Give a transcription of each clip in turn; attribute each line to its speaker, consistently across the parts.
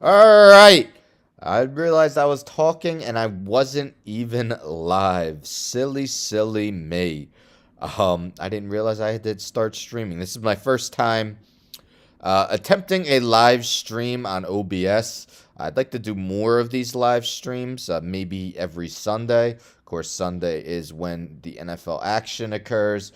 Speaker 1: All right. I realized I was talking and I wasn't even live. Silly, silly me. I didn't realize I had to start streaming. This is my first time attempting a live stream on OBS. I'd like to do more of these live streams, maybe every Sunday. Of course, Sunday is when the NFL action occurs,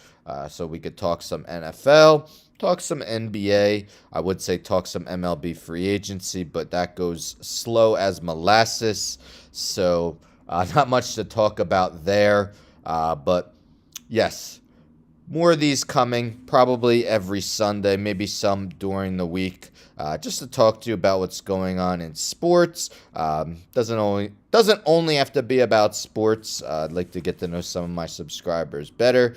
Speaker 1: so we could talk some NFL, talk some NBA. I would say talk some MLB free agency, but that goes slow as molasses, so not much to talk about there. But yes, more of these coming, probably every Sunday, maybe some during the week, just to talk to you about what's going on in sports. Doesn't only have to be about sports. I'd like to get to know some of my subscribers better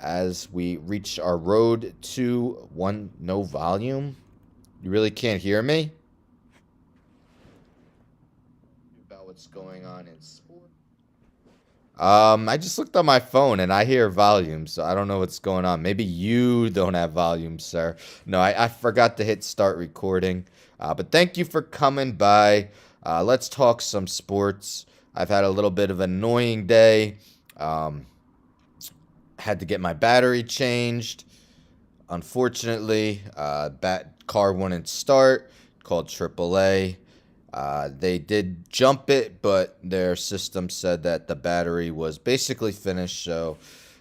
Speaker 1: as we reach our road to one no volume. You really can't hear me about what's going on in sports. I just looked on my phone and I hear volume, so I don't know what's going on. Maybe you don't have volume, sir. No, I forgot to hit start recording. But thank you for coming by. Let's talk some sports. I've had a little bit of an annoying day. Um, had to get my battery changed. Unfortunately, car wouldn't start. Called AAA. They did jump it, but their system said that the battery was basically finished. So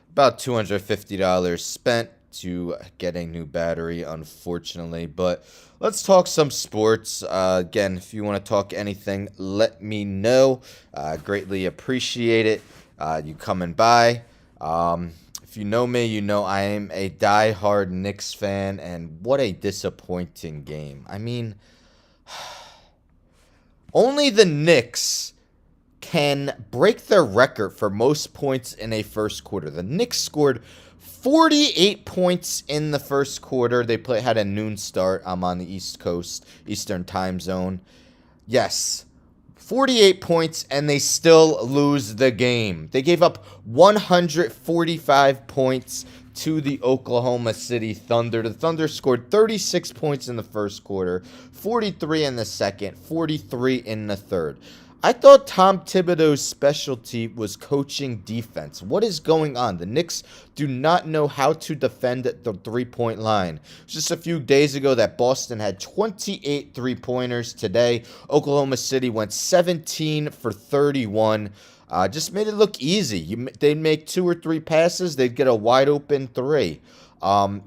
Speaker 1: about $250 spent to get a new battery, unfortunately. But let's talk some sports. Again, if you want to talk anything, let me know. Greatly appreciate it. You coming by. If you know me, you know I am a die-hard Knicks fan, and what a disappointing game. I mean, only the Knicks can break their record for most points in a first quarter. The Knicks scored 48 points in the first quarter. They had a noon start. I'm on the East Coast, Eastern time zone. Yes, 48 points, and they still lose the game. They gave up 145 points to the Oklahoma City Thunder. The Thunder scored 36 points in the first quarter, 43 in the second, 43 in the third. I thought Tom Thibodeau's specialty was coaching defense. What is going on? The Knicks do not know how to defend at the three-point line. Just a few days ago that Boston had 28 three-pointers. Today, Oklahoma City went 17 for 31. Just made it look easy. They'd make 2 or 3 passes, they'd get a wide open three. I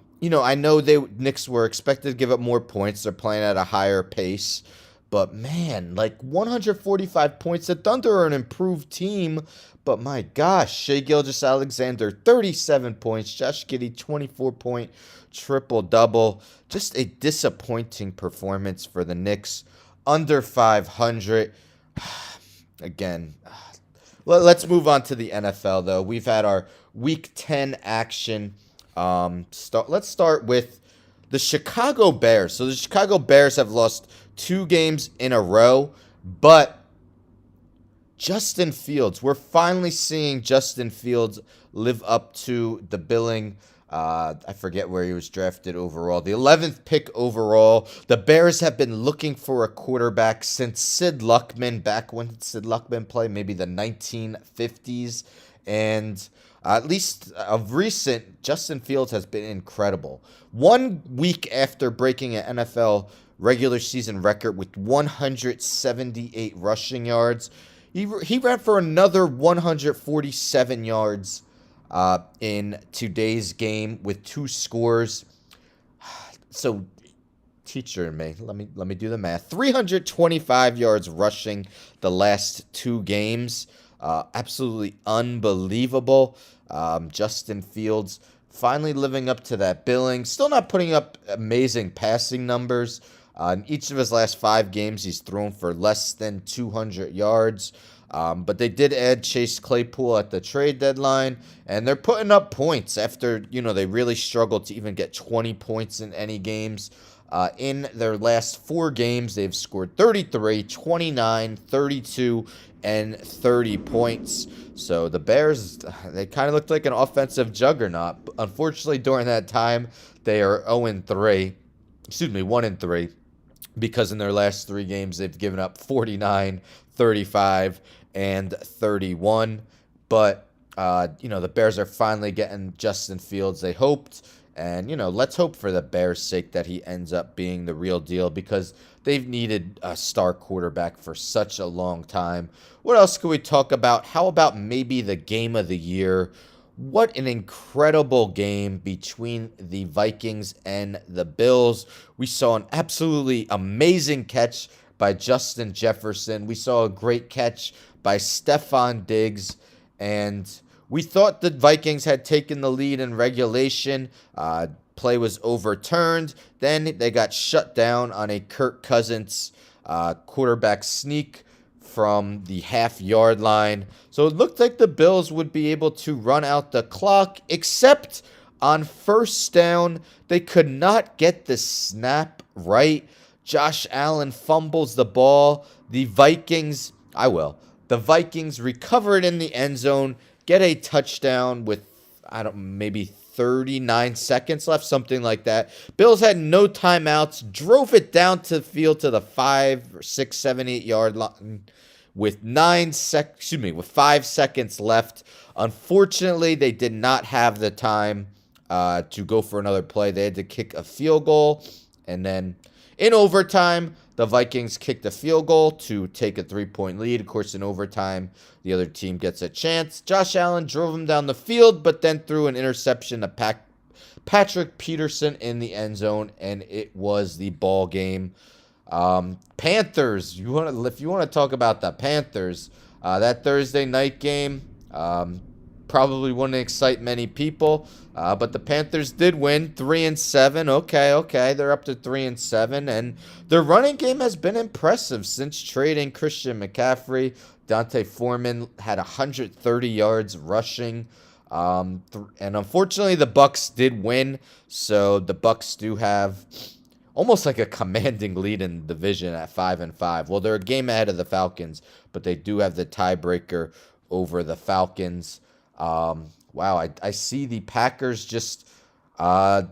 Speaker 1: know Knicks were expected to give up more points. They're playing at a higher pace. But man, like 145 points. The Thunder are an improved team. But my gosh, Shai Gilgeous-Alexander, 37 points. Josh Giddey, 24-point triple-double. Just a disappointing performance for the Knicks. Under 500. Again, let's move on to the NFL, though. We've had our Week 10 action. Let's start with the Chicago Bears. So the Chicago Bears have lost 2 games in a row, but Justin Fields, we're finally seeing Justin Fields live up to the billing. I forget where he was drafted overall. The 11th pick overall. The Bears have been looking for a quarterback since Sid Luckman, back when did Sid Luckman play? Maybe the 1950s. And at least of recent, Justin Fields has been incredible. 1 week after breaking an NFL regular season record with 178 rushing yards, he ran for another 147 yards in today's game with 2 scores. So, teacher me, let me do the math. 325 yards rushing the last 2 games. Absolutely unbelievable. Justin Fields finally living up to that billing. Still not putting up amazing passing numbers. In each of his last 5 games, he's thrown for less than 200 yards. But they did add Chase Claypool at the trade deadline, and they're putting up points after, they really struggled to even get 20 points in any games. In their last 4 games, they've scored 33, 29, 32, and 30 points. So the Bears, they kind of looked like an offensive juggernaut. Unfortunately, during that time, they are 0-3. Excuse me, 1-3. because in their last 3 games, they've given up 49, 35, and 31. But, the Bears are finally getting Justin Fields they hoped. And, let's hope for the Bears' sake that he ends up being the real deal, because they've needed a star quarterback for such a long time. What else can we talk about? How about maybe the game of the year? What an incredible game between the Vikings and the Bills. We saw an absolutely amazing catch by Justin Jefferson. We saw a great catch by Stefon Diggs. And we thought the Vikings had taken the lead in regulation. Play was overturned. Then they got shut down on a Kirk Cousins quarterback sneak from the half-yard line. So it looked like the Bills would be able to run out the clock, except on first down, they could not get the snap right. Josh Allen fumbles the ball. The Vikings recover it in the end zone, get a touchdown with, maybe 39 seconds left, something like that. Bills had no timeouts, drove it down to the field to the 5, 6, 7, 8 yard line with 5 seconds left. Unfortunately, they did not have the time to go for another play. They had to kick a field goal, and then in overtime, the Vikings kicked a field goal to take a 3-point lead. Of course, in overtime, the other team gets a chance. Josh Allen drove him down the field, but then threw an interception to Patrick Peterson in the end zone, and it was the ball game. Panthers, if you want to talk about the Panthers, that Thursday night game probably wouldn't excite many people, but the Panthers did win 3-7. Okay, they're up to 3-7, and their running game has been impressive since trading Christian McCaffrey. Dante Foreman had 130 yards rushing, and unfortunately the Bucs did win, so the Bucs do have almost like a commanding lead in the division at 5-5. Well, they're a game ahead of the Falcons, but they do have the tiebreaker over the Falcons. Wow, I see the Packers just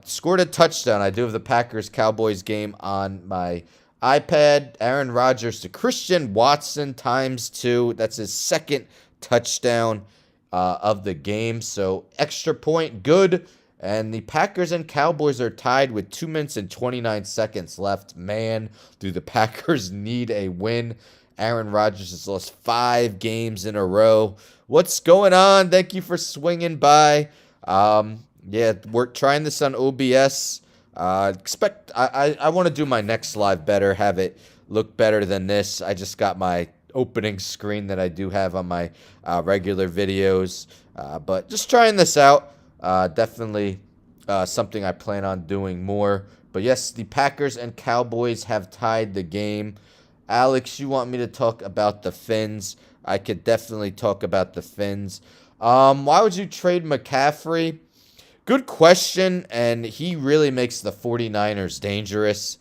Speaker 1: scored a touchdown. I do have the Packers-Cowboys game on my iPad. Aaron Rodgers to Christian Watson ×2. That's his second touchdown of the game. So extra point, good. And the Packers and Cowboys are tied with 2 minutes and 29 seconds left. Man, do the Packers need a win. Aaron Rodgers has lost 5 games in a row. What's going on? Thank you for swinging by. We're trying this on OBS. I want to do my next live better, have it look better than this. I just got my opening screen that I do have on my regular videos. But just trying this out. Definitely something I plan on doing more. But yes, the Packers and Cowboys have tied the game. Alex, you want me to talk about the Fins? I could definitely talk about the Fins. Why would you trade McCaffrey? Good question, and he really makes the 49ers dangerous.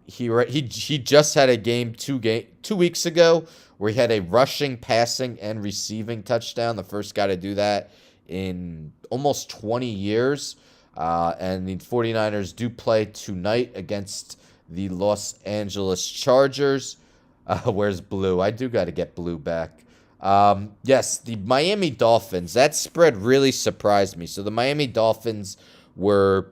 Speaker 1: He just had a game 2 weeks ago where he had a rushing, passing, and receiving touchdown. The first guy to do that in almost 20 years. And the 49ers do play tonight against the Los Angeles Chargers. Where's Blue? I do got to get Blue back. Yes, the Miami Dolphins. That spread really surprised me. So the Miami Dolphins were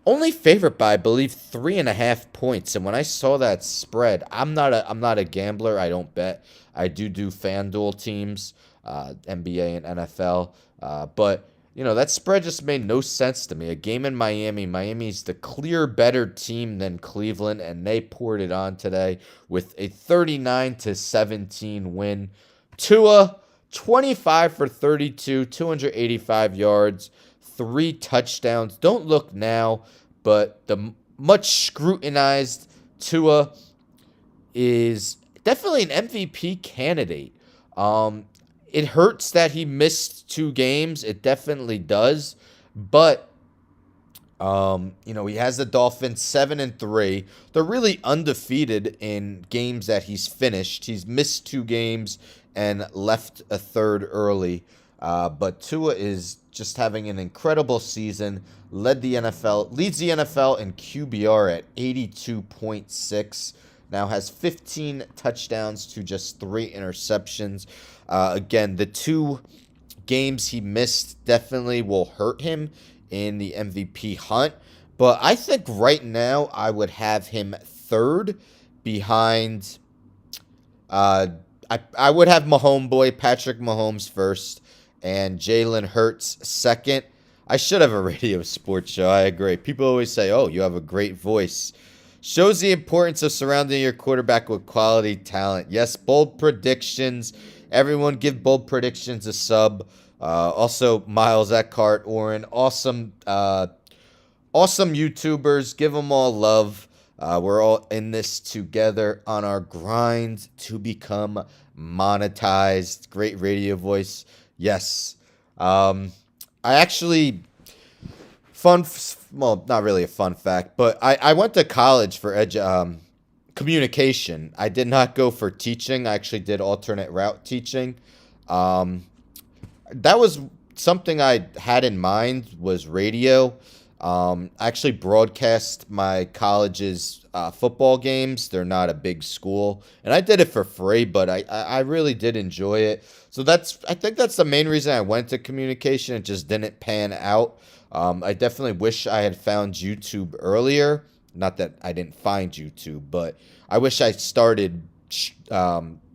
Speaker 1: only favored by, I believe, 3.5 points. And when I saw that spread, I'm not a gambler. I don't bet. I do FanDuel teams, NBA and NFL. But that spread just made no sense to me. A game in Miami. Miami's the clear better team than Cleveland, and they poured it on today with a 39-17 win. Tua, 25 for 32, 285 yards, 3 touchdowns. Don't look now, but the much scrutinized Tua is definitely an MVP candidate. It hurts that he missed 2 games. It definitely does. But, he has the Dolphins 7-3. They're really undefeated in games that he's finished. He's missed 2 games and left a third early. But Tua is just having an incredible season. Leads the NFL in QBR at 82.6. Now has 15 touchdowns to just 3 interceptions. Again, the 2 games he missed definitely will hurt him in the MVP hunt. But I think right now I would have him third behind. I would have Mahomes Patrick Mahomes first, and Jalen Hurts second. I should have a radio sports show. I agree. People always say, "Oh, you have a great voice." Shows the importance of surrounding your quarterback with quality talent. Yes, bold predictions. Everyone give bold predictions a sub. Also, Miles Eckhart, Oren, awesome YouTubers. Give them all love. We're all in this together on our grind to become monetized. Great radio voice. Yes. I actually, well, not really a fun fact, but I went to college for communication. I did not go for teaching. I actually did alternate route teaching. That was something I had in mind was radio. I actually broadcast my college's football games. They're not a big school, and I did it for free, but I really did enjoy it. So I think that's the main reason I went to communication. It just didn't pan out. I definitely wish I had found YouTube earlier. Not that I didn't find YouTube, but I wish I started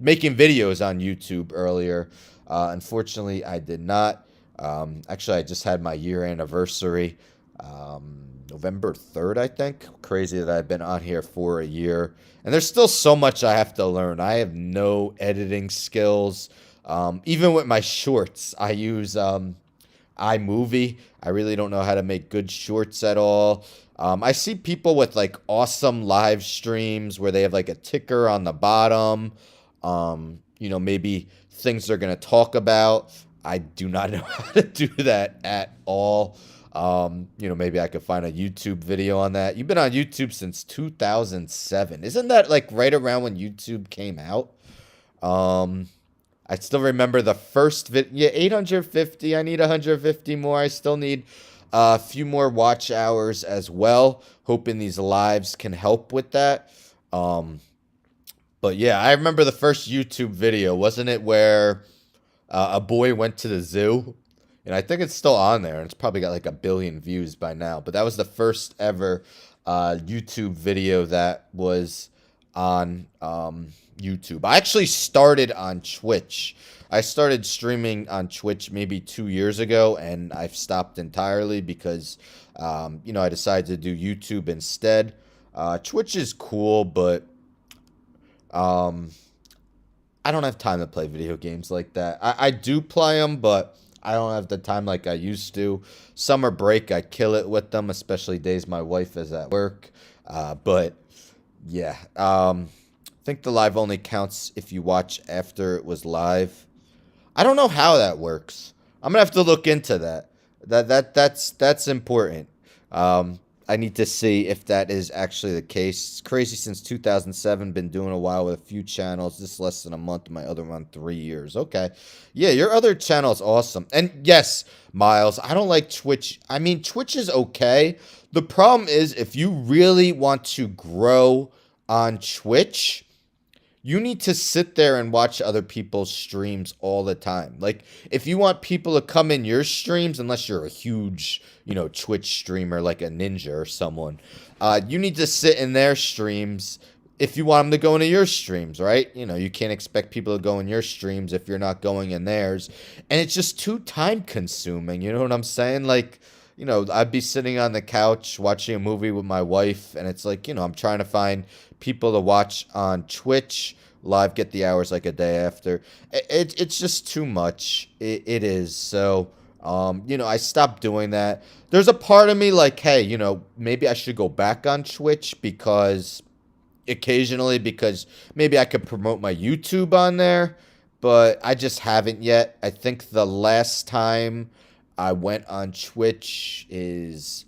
Speaker 1: making videos on YouTube earlier. Unfortunately, I did not. Actually, I just had my year anniversary. November 3rd, I think. Crazy that I've been on here for a year. And there's still so much I have to learn. I have no editing skills. Even with my shorts, I use iMovie. I really don't know how to make good shorts at all. I see people with like awesome live streams where they have like a ticker on the bottom. Maybe things they're going to talk about. I do not know how to do that at all. Maybe I could find a YouTube video on that. You've been on YouTube since 2007. Isn't that like right around when YouTube came out? I still remember the first video. Yeah, 850. I need 150 more. I still need a few more watch hours as well. Hoping these lives can help with that. But yeah, I remember the first YouTube video. Wasn't it where a boy went to the zoo? And I think it's still on there. And it's probably got like 1 billion views by now. But that was the first ever YouTube video that was on YouTube. I actually started on Twitch. I started streaming on Twitch maybe 2 years ago. And I've stopped entirely because, I decided to do YouTube instead. Twitch is cool, but I don't have time to play video games like that. I do play them, but I don't have the time like I used to. Summer break, I kill it with them, especially days my wife is at work. But yeah, I think the live only counts if you watch after it was live. I don't know how that works. I'm gonna have to look into that. That's important. I need to see if that is actually the case. It's crazy since 2007. Been doing a while with a few channels. This less than a month. My other one, 3 years. Okay. Yeah, your other channel is awesome. And yes, Miles, I don't like Twitch. I mean, Twitch is okay. The problem is if you really want to grow on Twitch, you need to sit there and watch other people's streams all the time. Like, if you want people to come in your streams, unless you're a huge, Twitch streamer like a Ninja or someone, you need to sit in their streams if you want them to go into your streams, right? You can't expect people to go in your streams if you're not going in theirs. And it's just too time consuming. You know what I'm saying? Like, I'd be sitting on the couch watching a movie with my wife, and it's like, I'm trying to find people to watch on Twitch live, get the hours like a day after. It's just too much. It is. So, I stopped doing that. There's a part of me like, hey, maybe I should go back on Twitch because maybe I could promote my YouTube on there, but I just haven't yet. I think the last time I went on Twitch is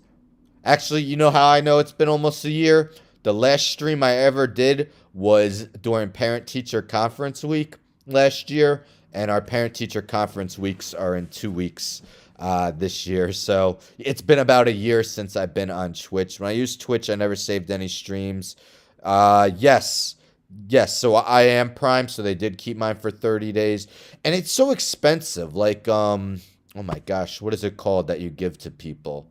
Speaker 1: actually, how I know it's been almost a year? The last stream I ever did was during parent-teacher conference week last year, and our parent-teacher conference weeks are in 2 weeks this year. So it's been about a year since I've been on Twitch. When I used Twitch, I never saved any streams. Yes. Yes, so I am Prime, so they did keep mine for 30 days. And it's so expensive. Like, oh my gosh, what is it called that you give to people?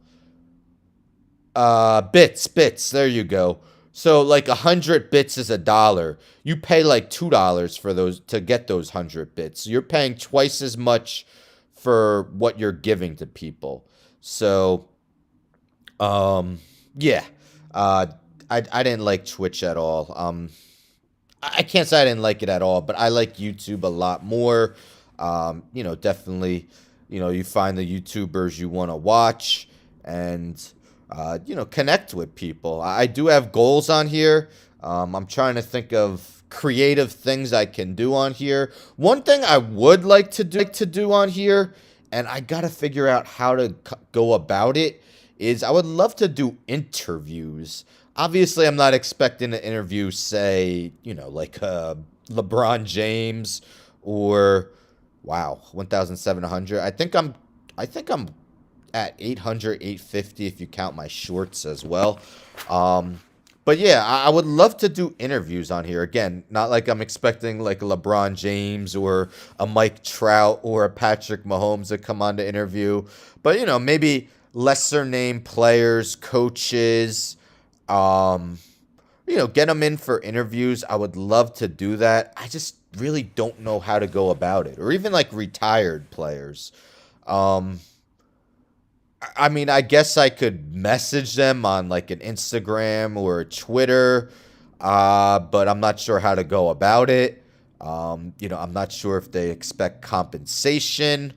Speaker 1: Bits. There you go. So like 100 bits is $1. You pay like $2 for those to get those 100 bits. You're paying twice as much for what you're giving to people. So, yeah. Uh, I didn't like Twitch at all. I can't say I didn't like it at all, but I like YouTube a lot more. Definitely, you find the YouTubers you want to watch and, connect with people. I do have goals on here. I'm trying to think of creative things I can do on here. One thing I would like to do on here, and I got to figure out how to go about it, is I would love to do interviews. Obviously, I'm not expecting to interview, say, like LeBron James or wow, 1,700. I think I'm at 800, 850 if you count my shorts as well. But yeah, I would love to do interviews on here. Again, not like I'm expecting like a LeBron James or a Mike Trout or a Patrick Mahomes to come on to interview, but maybe lesser name players, coaches, um, get them in for interviews. I would love to do that. I just really don't know how to go about it, or even like retired players. Um, I mean, I guess I could message them on like an Instagram or a Twitter, but I'm not sure how to go about it. I'm not sure if they expect compensation.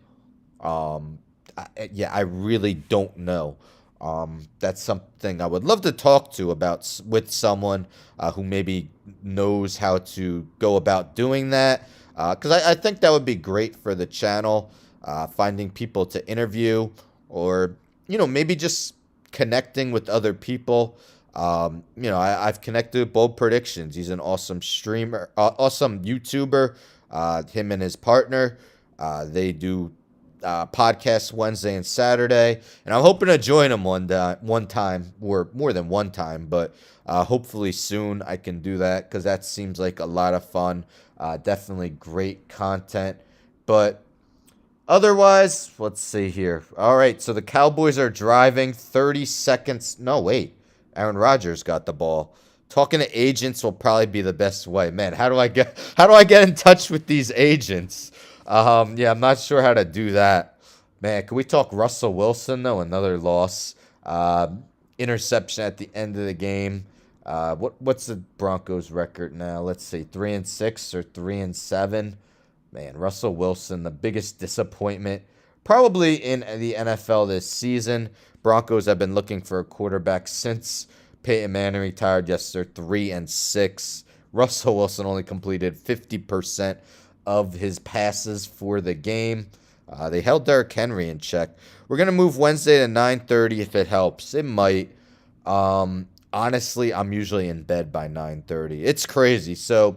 Speaker 1: Yeah, I really don't know. That's something I would love to talk to about with someone who maybe knows how to go about doing that. Because I think that would be great for the channel, finding people to interview or, maybe just connecting with other people. I've connected with Bold Predictions. He's an awesome streamer, awesome YouTuber. Him and his partner, they do podcasts Wednesday and Saturday, and I'm hoping to join them one time, or more than one time, but hopefully soon I can do that because that seems like a lot of fun. Definitely great content, but otherwise, let's see here. All right, so the Cowboys are driving 30 seconds. No, wait. Aaron Rodgers got the ball. Talking to agents will probably be the best way. Man, how do I get in touch with these agents? Yeah, I'm not sure how to do that. Man, can we talk Russell Wilson though? Another loss. Interception at the end of the game. What's the Broncos record now? Let's see, 3-6 or 3-7. Man, Russell Wilson, the biggest disappointment probably in the NFL this season. Broncos have been looking for a quarterback since Peyton Manning retired. Yes, they're 3-6. Russell Wilson only completed 50% of his passes for the game. They held Derrick Henry in check. We're going to move Wednesday to 9:30 if it helps. It might. Honestly, I'm usually in bed by 9:30. It's crazy. So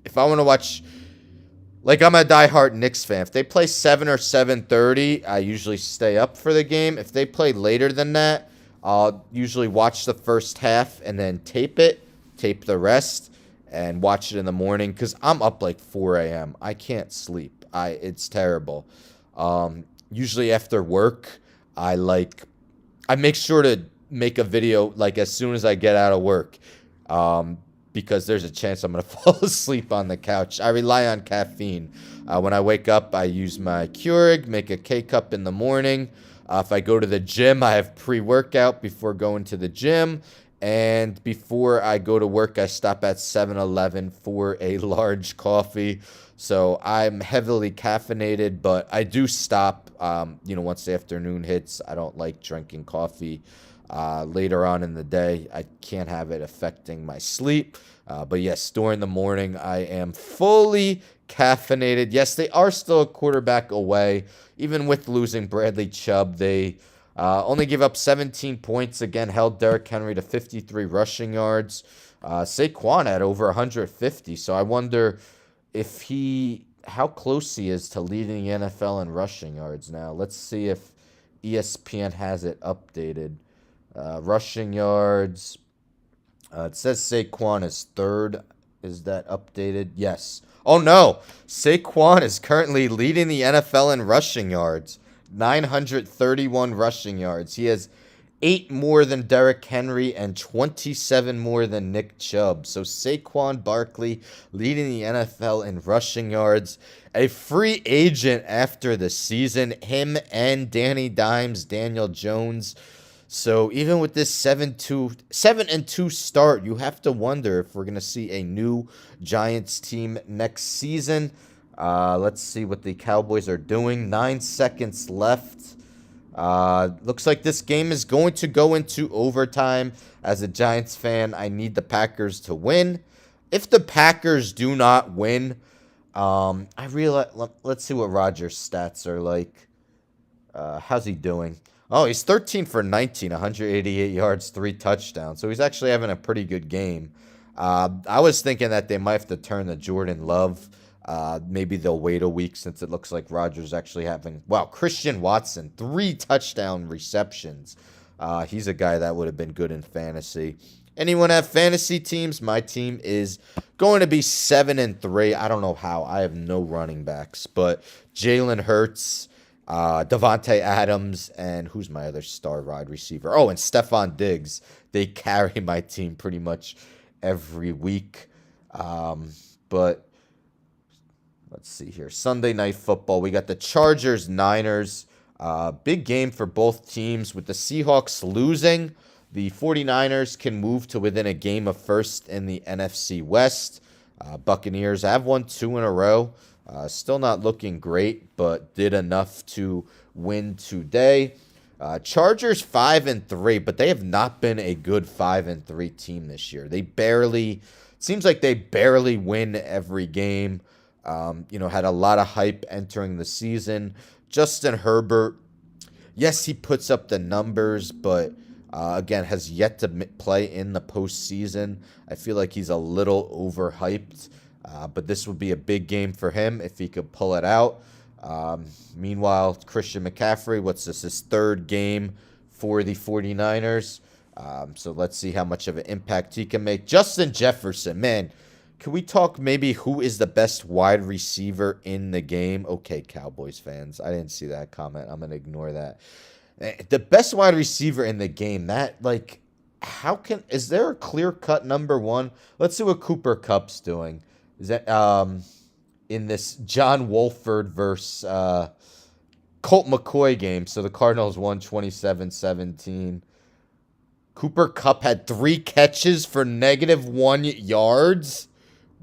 Speaker 1: if I want to watch, like I'm a diehard Knicks fan. If they play 7 or 7:30, I usually stay up for the game. If they play later than that, I'll usually watch the first half and then tape the rest, and watch it in the morning because I'm up like 4 a.m. I can't sleep. It's terrible. Usually after work, I make sure to make a video like as soon as I get out of work, because there's a chance I'm gonna fall asleep on the couch. I rely on caffeine. When I wake up, I use my Keurig, make a K-cup in the morning. If I go to the gym, I have pre-workout before going to the gym. And before I go to work, I stop at 7-Eleven for a large coffee. So I'm heavily caffeinated, but I do stop, once the afternoon hits. I don't like drinking coffee later on in the day. I can't have it affecting my sleep. But yes, during the morning, I am fully caffeinated. Yes, they are still a quarterback away. Even with losing Bradley Chubb, they only give up 17 points. Again, held Derrick Henry to 53 rushing yards. Saquon had over 150. So I wonder if he how close he is to leading the NFL in rushing yards now. Let's see if ESPN has it updated. Rushing yards. It says Saquon is third. Is that updated? Yes. Oh no! Saquon is currently leading the NFL in rushing yards. 931 rushing yards. He has 8 more than Derrick Henry and 27 more than Nick Chubb. So Saquon Barkley leading the NFL in rushing yards. A free agent after the season. Him and Danny Dimes, Daniel Jones. So even with this 7-2 start, you have to wonder if we're gonna see a new Giants team next season. Let's see what the Cowboys are doing. 9 seconds left. Looks like this game is going to go into overtime. As a Giants fan, I need the Packers to win. If the Packers do not win, I realize. Let's see what Rodgers' stats are like. How's he doing? Oh, he's 13 for 19, 188 yards, 3 touchdowns. So he's actually having a pretty good game. I was thinking that they might have to turn to Jordan Love. Maybe they'll wait a week since it looks like Rodgers actually having... Wow, Christian Watson, 3 touchdown receptions. He's a guy that would have been good in fantasy. Anyone have fantasy teams? My team is going to be 7-3. I don't know how. I have no running backs. But Jalen Hurts... Devontae Adams, and who's my other star wide receiver? Oh, and Stephon Diggs. They carry my team pretty much every week. But let's see here. Sunday Night Football. We got the Chargers, Niners. Big game for both teams. With the Seahawks losing, the 49ers can move to within a game of first in the NFC West. Buccaneers have won 2 in a row. Still not looking great, but did enough to win today. Chargers 5-3, but they have not been a good 5-3 team this year. Seems like they barely win every game. Had a lot of hype entering the season. Justin Herbert, yes, he puts up the numbers, but again, has yet to play in the postseason. I feel like he's a little overhyped. But this would be a big game for him if he could pull it out. Meanwhile, Christian McCaffrey, his 3rd game for the 49ers. So let's see how much of an impact he can make. Justin Jefferson, man, can we talk maybe who is the best wide receiver in the game? Okay, Cowboys fans, I didn't see that comment. I'm going to ignore that. The best wide receiver in the game, is there a clear-cut number one? Let's see what Cooper Kupp's doing. Is that in this John Wolford versus Colt McCoy game? So the Cardinals won 27-17. Cooper Kupp had 3 catches for -1 yards.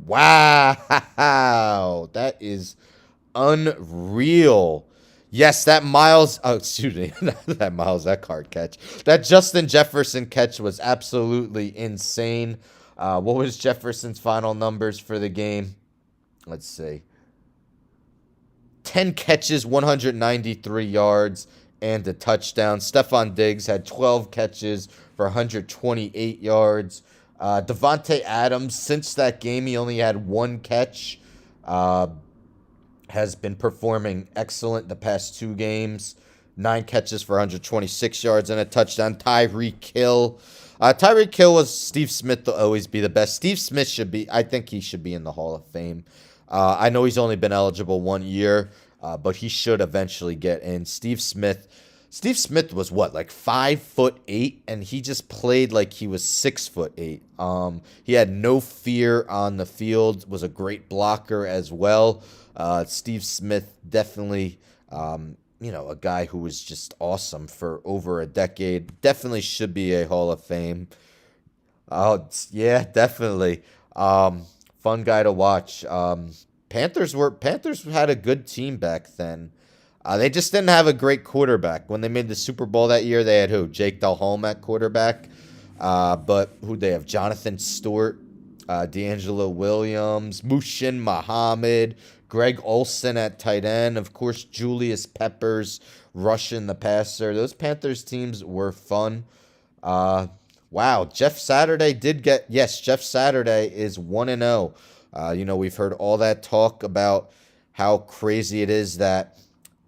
Speaker 1: Wow, that is unreal. Yes, that that card catch. That Justin Jefferson catch was absolutely insane. What was Jefferson's final numbers for the game? Let's see. 10 catches, 193 yards, and a touchdown. Stephon Diggs had 12 catches for 128 yards. Devontae Adams, since that game, he only had 1 catch. Has been performing excellent the past 2 games. 9 catches for 126 yards and a touchdown. Tyreek Hill. Tyreek Hill was Steve Smith to always be the best. Steve Smith I think he should be in the Hall of Fame. I know he's only been eligible 1 year, but he should eventually get in. Steve Smith was like 5'8", and he just played like he was 6'8". He had no fear on the field, was a great blocker as well. Steve Smith definitely, a guy who was just awesome for over a decade. Definitely should be a Hall of Fame. Oh, yeah, definitely. Fun guy to watch. Panthers had a good team back then. They just didn't have a great quarterback. When they made the Super Bowl that year, they had who? Jake Delhomme at quarterback. But who'd they have? Jonathan Stewart, D'Angelo Williams, Mushin Muhammad, Greg Olsen at tight end. Of course, Julius Peppers rushing the passer. Those Panthers teams were fun. Wow, Jeff Saturday Jeff Saturday is 1-0. We've heard all that talk about how crazy it is that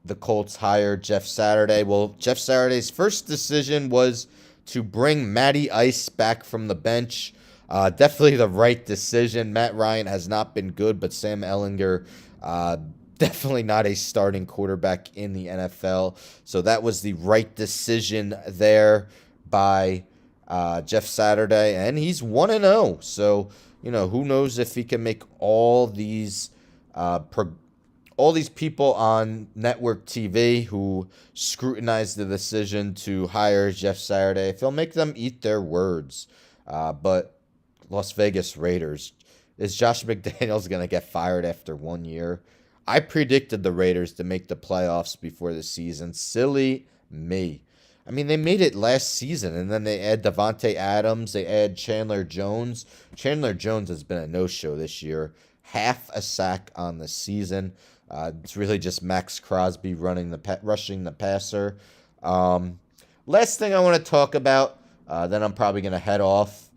Speaker 1: the Colts hired Jeff Saturday. Well, Jeff Saturday's first decision was to bring Matty Ice back from the bench. Definitely the right decision. Matt Ryan has not been good, but Sam Ehlinger, definitely not a starting quarterback in the NFL. So that was the right decision there by Jeff Saturday, and he's 1-0. So, who knows if he can make all these people on network TV who scrutinize the decision to hire Jeff Saturday, if he'll make them eat their words. But Las Vegas Raiders, is Josh McDaniels going to get fired after 1 year? I predicted the Raiders to make the playoffs before the season. Silly me. I mean, they made it last season, and then they add Devontae Adams. They add Chandler Jones. Chandler Jones has been a no-show this year. Half a sack on the season. It's really just Max Crosby rushing the passer. Last thing I want to talk about, then I'm probably going to head off.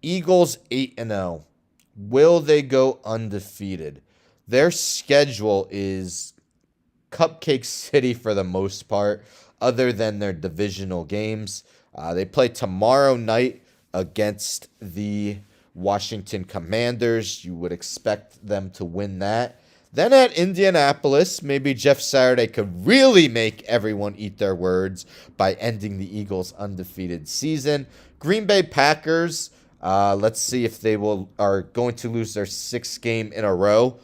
Speaker 1: Eagles 8-0. Will they go undefeated? Their schedule is Cupcake City for the most part, other than their divisional games. They play tomorrow night against the Washington Commanders. You would expect them to win that. Then at Indianapolis, maybe Jeff Saturday could really make everyone eat their words by ending the Eagles' undefeated season. Green Bay Packers, let's see if they are going to lose their sixth game in a row.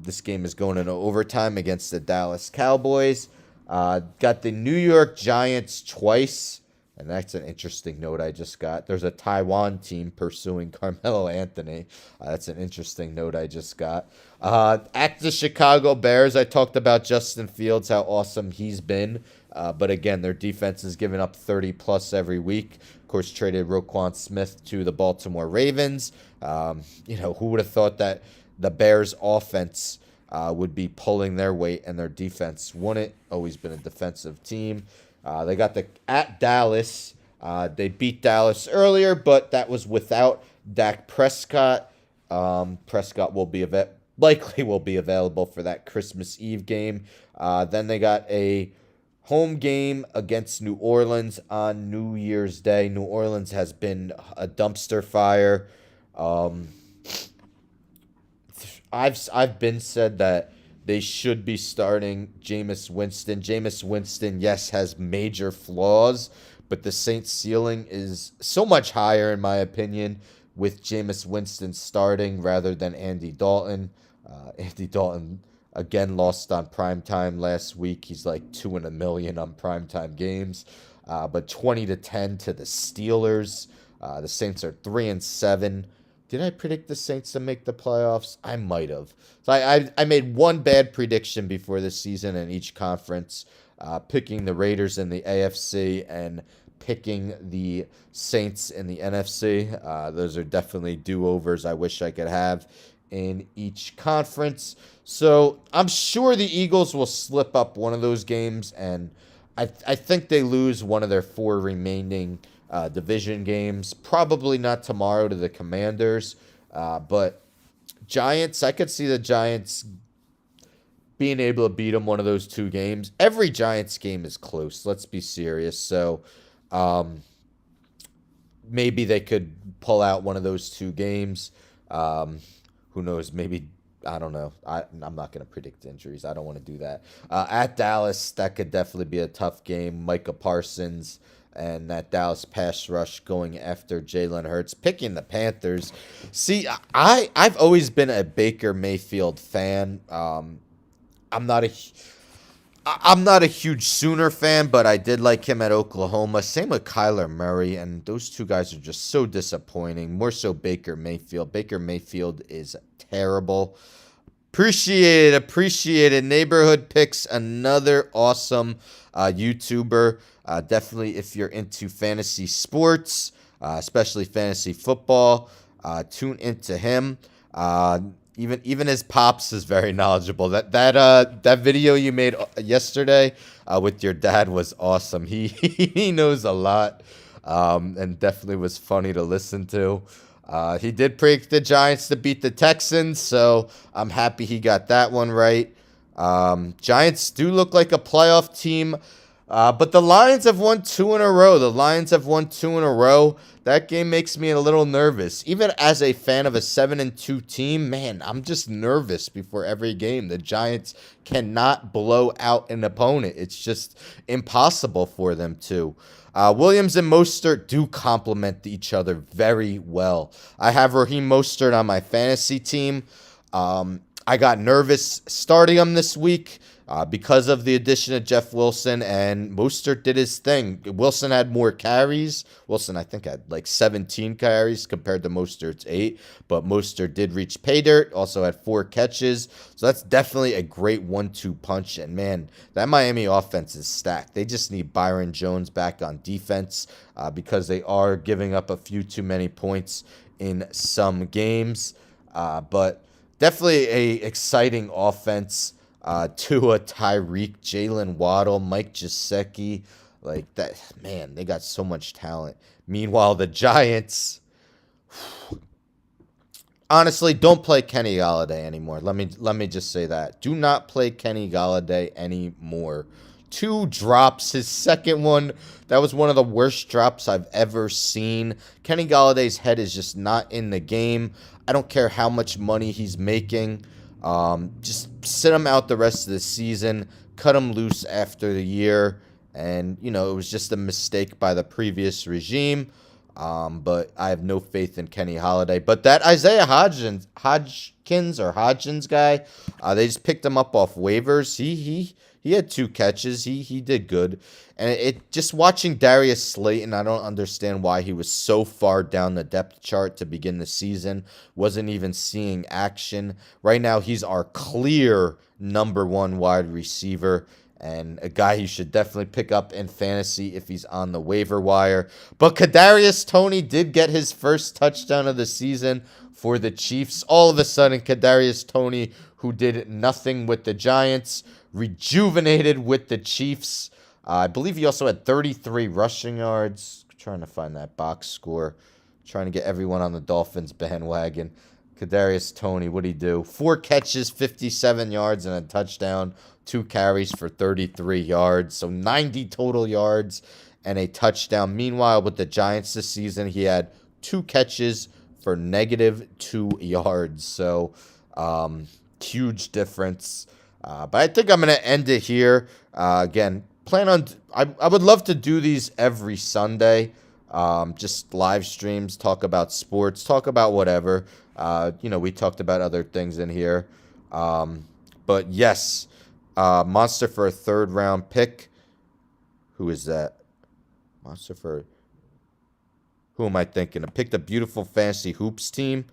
Speaker 1: This game is going into overtime against the Dallas Cowboys. Got the New York Giants twice, and that's an interesting note I just got. There's a Taiwan team pursuing Carmelo Anthony. That's an interesting note I just got. At the Chicago Bears, I talked about Justin Fields, how awesome he's been. But again, their defense is giving up 30-plus every week. Of course, traded Roquan Smith to the Baltimore Ravens. Who would have thought that the Bears' offense would be pulling their weight and their defense wouldn't. Always been a defensive team. They got at Dallas. They beat Dallas earlier, but that was without Dak Prescott. Prescott likely will be available for that Christmas Eve game. Then they got a home game against New Orleans on New Year's Day. New Orleans has been a dumpster fire. I've been said that they should be starting Jameis Winston. Jameis Winston, yes, has major flaws, but the Saints' ceiling is so much higher, in my opinion, with Jameis Winston starting rather than Andy Dalton. Andy Dalton, again, lost on primetime last week. He's like 2 in a million on primetime games. But 20-10 to the Steelers. The Saints are 3-7. Did I predict the Saints to make the playoffs? I might have. So I made one bad prediction before this season in each conference, picking the Raiders in the AFC and picking the Saints in the NFC. Those are definitely do-overs I wish I could have in each conference. So I'm sure the Eagles will slip up one of those games, and I think they lose one of their 4 remaining division games. Probably not tomorrow to the Commanders, but Giants, I could see the Giants being able to beat them one of those 2 games. Every Giants game is close. Let's be serious. So maybe they could pull out one of those 2 games. Who knows? Maybe, I don't know. I'm not going to predict injuries. I don't want to do that. At Dallas, that could definitely be a tough game. Micah Parsons and that Dallas pass rush going after Jalen Hurts, picking the Panthers. See, I've always been a Baker Mayfield fan. I'm not a huge Sooner fan, but I did like him at Oklahoma. Same with Kyler Murray, and those 2 guys are just so disappointing. More so Baker Mayfield. Baker Mayfield is terrible. Appreciate it. Neighborhood Picks, another awesome YouTuber. Definitely, if you're into fantasy sports, especially fantasy football, tune into him. Even his pops is very knowledgeable. That video you made yesterday with your dad was awesome. He knows a lot, and definitely was funny to listen to. He did pick the Giants to beat the Texans, so I'm happy he got that one right. Giants do look like a playoff team, but the Lions have won two in a row. That game makes me a little nervous. Even as a fan of a 7-2 team, man, I'm just nervous before every game. The Giants cannot blow out an opponent. It's just impossible for them to. Williams and Mostert do complement each other very well. I have Raheem Mostert on my fantasy team. I got nervous starting him this week because of the addition of Jeff Wilson, and Mostert did his thing. Wilson had more carries. Wilson, I think, had like 17 carries compared to Mostert's 8, but Mostert did reach pay dirt, also had 4 catches. So that's definitely a great 1-2 punch, and man, that Miami offense is stacked. They just need Byron Jones back on defense because they are giving up a few too many points in some games, but definitely a exciting offense. Tua, Tyreek, Jalen Waddle, Mike Gesicki, like that. Man, they got so much talent. Meanwhile, the Giants, honestly, don't play Kenny Golladay anymore. Let me just say that. Do not play Kenny Golladay anymore. 2 drops. His second one, that was one of the worst drops I've ever seen. Kenny Galladay's head is just not in the game. I don't care how much money he's making. Just sit him out the rest of the season. Cut him loose after the year. And, it was just a mistake by the previous regime. But I have no faith in Kenny Golladay. But that Isaiah Hodgins guy, they just picked him up off waivers. He had 2 catches. He did good. And it just watching Darius Slayton, I don't understand why he was so far down the depth chart to begin the season. Wasn't even seeing action. Right now, he's our clear number 1 wide receiver, and a guy you should definitely pick up in fantasy if he's on the waiver wire. But Kadarius Toney did get his first touchdown of the season for the Chiefs. All of a sudden, Kadarius Toney, who did nothing with the Giants, rejuvenated with the Chiefs. I believe he also had 33 rushing yards. Trying to find that box score. Trying to get everyone on the Dolphins bandwagon. Kadarius Toney, what'd he do? 4 catches, 57 yards, and a touchdown. 2 carries for 33 yards. So 90 total yards and a touchdown. Meanwhile, with the Giants this season, he had 2 catches for -2 yards. So huge difference. But I think I'm going to end it here. Again, I would love to do these every Sunday. Just live streams, talk about sports, talk about whatever. We talked about other things in here. But yes, Monster for a 3rd round pick. Who is that? Monster for... Who am I thinking? I picked a Beautiful Fantasy Hoops team.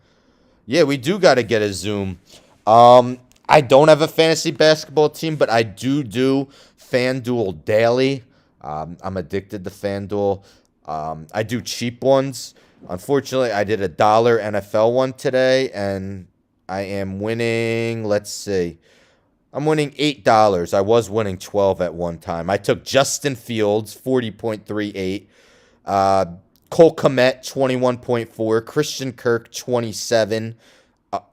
Speaker 1: Yeah, we do got to get a Zoom. I don't have a fantasy basketball team, but I do FanDuel daily. I'm addicted to FanDuel. I do cheap ones. Unfortunately, I did a $1 NFL one today, and I am winning, let's see. I'm winning $8. I was winning 12 at one time. I took Justin Fields, 40.38. Cole Kmet, 21.4. Christian Kirk, 27.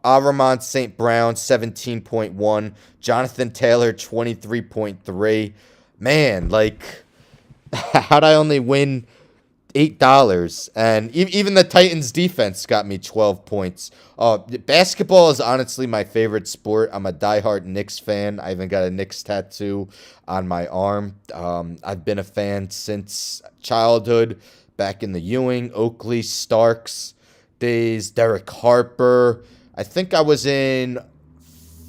Speaker 1: Aramon St. Brown, 17.1. Jonathan Taylor, 23.3. Man, how'd I only win $8? And even the Titans defense got me 12 points. Basketball is honestly my favorite sport. I'm a diehard Knicks fan. I even got a Knicks tattoo on my arm. I've been a fan since childhood, back in the Ewing, Oakley, Starks days, Derek Harper. I think I was in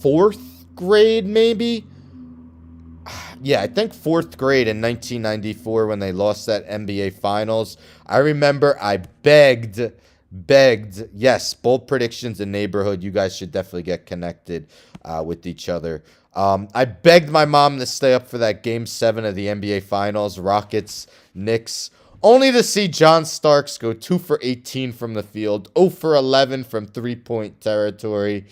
Speaker 1: 4th grade, maybe. Yeah, I think 4th grade in 1994 when they lost that NBA Finals. I remember I begged. Yes, bold predictions in neighborhood. You guys should definitely get connected with each other. I begged my mom to stay up for that Game 7 of the NBA Finals, Rockets, Knicks, only to see John Starks go 2 for 18 from the field, 0 for 11 from three-point territory.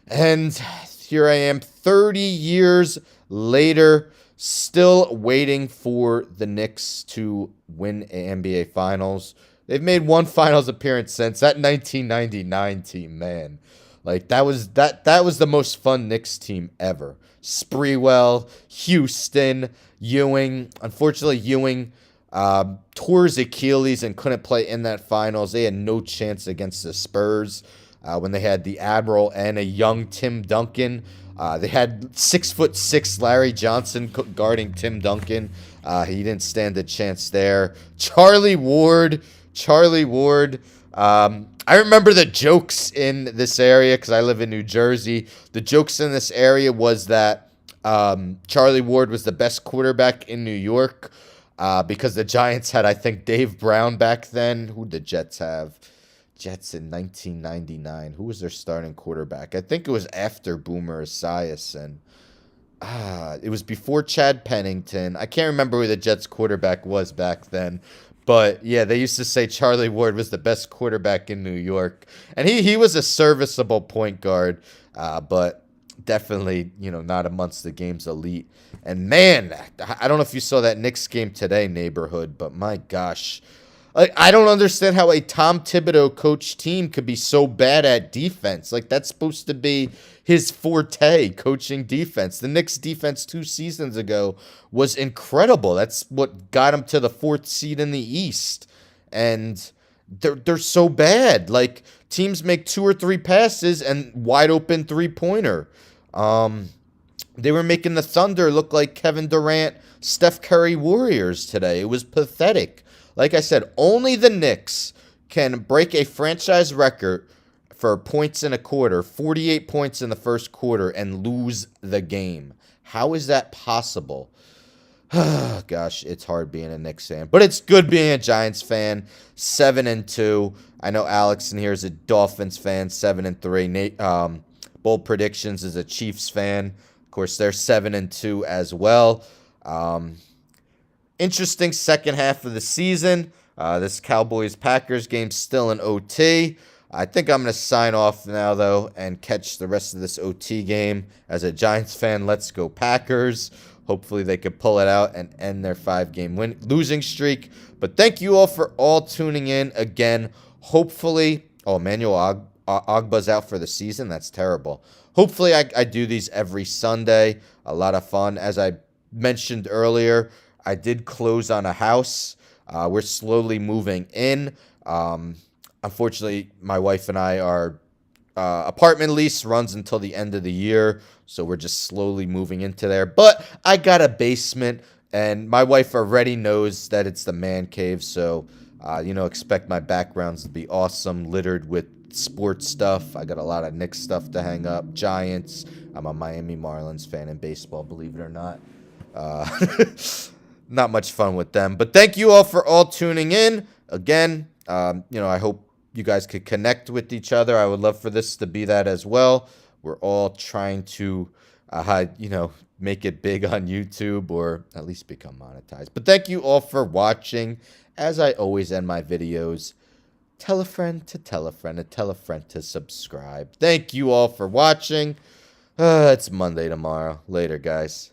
Speaker 1: And here I am 30 years later, still waiting for the Knicks to win an NBA Finals. They've made one finals appearance since that 1999 team, man. Like that was the most fun Knicks team ever. Sprewell, Houston, Ewing. Unfortunately, Ewing tore his Achilles and couldn't play in that finals. They had no chance against the Spurs when they had the Admiral and a young Tim Duncan. They had 6'6" Larry Johnson guarding Tim Duncan. He didn't stand a chance there. Charlie Ward. I remember the jokes in this area because I live in New Jersey. The jokes in this area was that Charlie Ward was the best quarterback in New York because the Giants had, I think, Dave Brown back then. Who did the Jets have? Jets in 1999. Who was their starting quarterback? I think it was after Boomer Esiason. It was before Chad Pennington. I can't remember who the Jets quarterback was back then. But, yeah, they used to say Charlie Ward was the best quarterback in New York. And he was a serviceable point guard, but definitely, not amongst the game's elite. And, man, I don't know if you saw that Knicks game today, neighborhood, but my gosh. I don't understand how a Tom Thibodeau coach team could be so bad at defense. Like, that's supposed to be his forte, coaching defense. The Knicks defense 2 seasons ago was incredible. That's what got him to the 4th seed in the East. And they're so bad. Like, teams make 2 or 3 passes and wide open 3-pointer. They were making the Thunder look like Kevin Durant, Steph Curry Warriors today. It was pathetic. Like I said, only the Knicks can break a franchise record for points in a quarter, 48 points in the first quarter, and lose the game. How is that possible? Gosh, it's hard being a Knicks fan. But it's good being a Giants fan. 7-2. I know Alex in here is a Dolphins fan, 7-3. Nate, Bold Predictions is a Chiefs fan. Of course, they're 7-2 as well. Interesting second half of the season. This Cowboys-Packers game still in OT. I think I'm going to sign off now, though, and catch the rest of this OT game. As a Giants fan, let's go Packers. Hopefully they could pull it out and end their 5-game losing streak. But thank you all for all tuning in again. Hopefully, Emmanuel Ogba's out for the season. That's terrible. Hopefully I do these every Sunday. A lot of fun. As I mentioned earlier, I did close on a house. We're slowly moving in. Unfortunately, my wife and our apartment lease runs until the end of the year, so we're just slowly moving into there. But I got a basement, and my wife already knows that it's the man cave, so, expect my backgrounds to be awesome, littered with sports stuff. I got a lot of Knicks stuff to hang up, Giants. I'm a Miami Marlins fan in baseball, believe it or not. Not much fun with them. But thank you all for all tuning in. Again, I hope you guys could connect with each other. I would love for this to be that as well. We're all trying to, make it big on YouTube or at least become monetized. But thank you all for watching. As I always end my videos, tell a friend to tell a friend to tell a friend to subscribe. Thank you all for watching. It's Monday tomorrow. Later, guys.